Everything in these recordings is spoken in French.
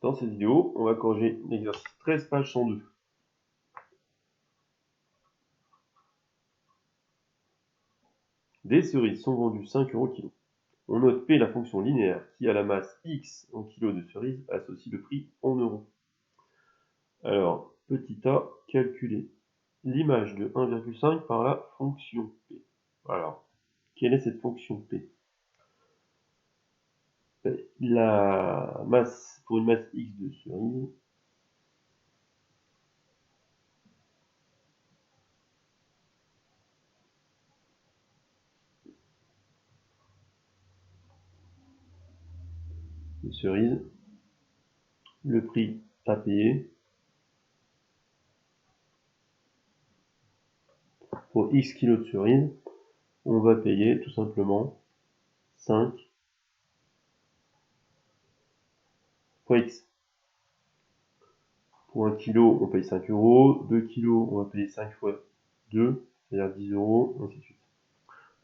Dans cette vidéo, on va corriger l'exercice 13, page 102. Des cerises sont vendues 5 € kg. On note P, la fonction linéaire, qui a la masse X en kg de cerises, associe le prix en euros. Alors, petit a, calculer l'image de 1,5 par la fonction P. Alors, quelle est cette fonction P? La masse, pour une masse X de cerises, le prix à payer pour X kg de cerises, on va payer tout simplement 5 fois X. Pour 1 kg, on paye 5 €. 2 kg, on va payer 5 fois 2, c'est-à-dire 10 €, ainsi de suite.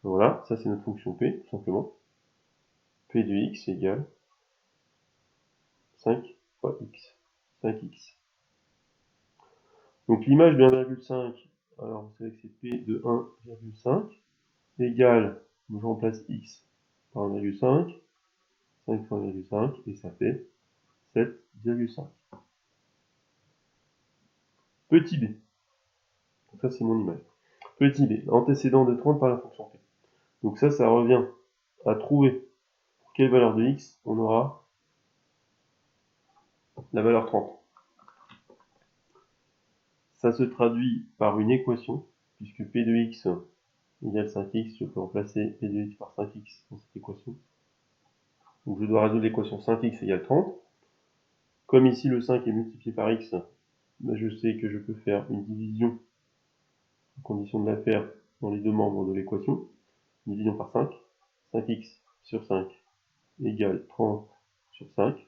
Donc voilà, ça c'est notre fonction P, tout simplement. P de X égale 5 fois X. 5X. Donc l'image de 1,5, alors vous savez que c'est P de 1,5, égale, je remplace X par 1,5, 5 fois 1,5, et ça fait 7,5. Petit b, donc ça c'est mon image. Petit b, antécédent de 30 par la fonction P. Donc ça revient à trouver pour quelle valeur de X on aura la valeur 30. Ça se traduit par une équation, puisque P de X égale 5X, je peux remplacer P de X par 5X dans cette équation. Donc je dois résoudre l'équation 5X égale 30. Comme ici le 5 est multiplié par X, je sais que je peux faire une division en condition de la faire dans les deux membres de l'équation. Division par 5. 5X sur 5 égale 30 sur 5.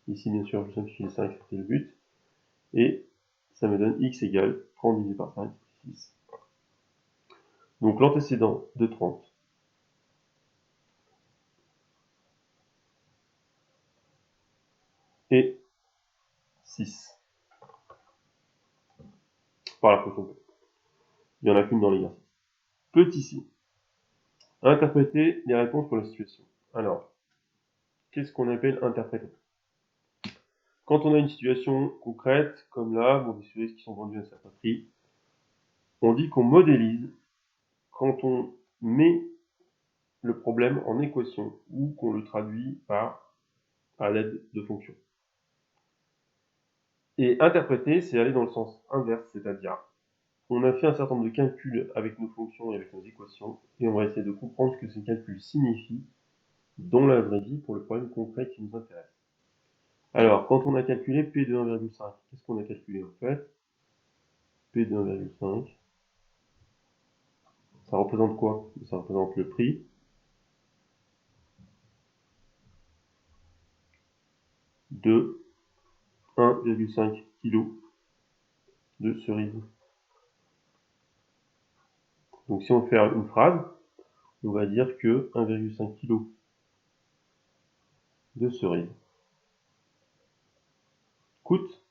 Ici, bien sûr, je simplifie les 5, c'était le but. Et ça me donne X égale 30 divisé par 5, 6. Donc l'antécédent de 30 est 6. Par la fonction P. Il n'y en a qu'une dans l'exercice. Petit c. Interpréter les réponses pour la situation. Alors, qu'est-ce qu'on appelle interpréter? Quand on a une situation concrète, comme là, des cerises qui sont vendues à un certain prix, on dit qu'on modélise quand on met le problème en équation ou qu'on le traduit à l'aide de fonctions. Et interpréter, c'est aller dans le sens inverse, c'est-à-dire on a fait un certain nombre de calculs avec nos fonctions et avec nos équations, et on va essayer de comprendre ce que ces calculs signifient dans la vraie vie pour le problème concret qui nous intéresse. Alors, quand on a calculé P de 1,5, qu'est-ce qu'on a calculé en fait? P de 1,5, ça représente quoi? Ça représente le prix de 1,5 kg de cerises. Donc si on fait une phrase, on va dire que 1,5 kg de cerises coûte,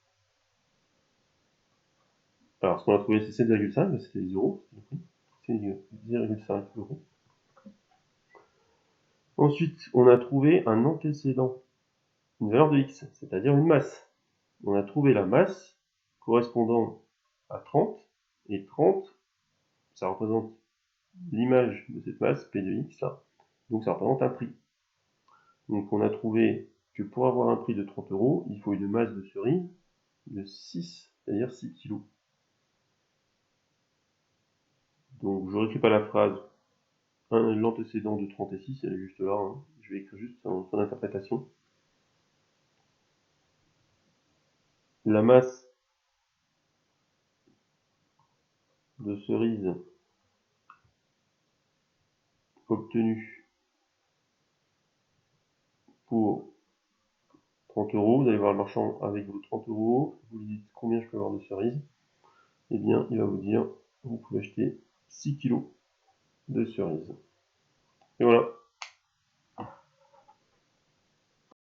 alors ce qu'on a trouvé c'est 7,5, c'était les euros, c'est 0,5 €. Ensuite, on a trouvé un antécédent, une valeur de X, c'est-à-dire une masse. On a trouvé la masse correspondant à 30, et 30, ça représente l'image de cette masse, P de X, là. Donc ça représente un prix. Donc on a trouvé que pour avoir un prix de 30 €, il faut une masse de cerise de 6, c'est-à-dire 6 kg. Donc je réécris pas la phrase, l'antécédent de 30 et 6, elle est juste là, hein. Je vais écrire juste son interprétation. La masse de cerises obtenue pour 30 €, vous allez voir le marchand avec vos 30 €, vous lui dites combien je peux avoir de cerises, et bien il va vous dire vous pouvez acheter 6 kg de cerises. Et voilà.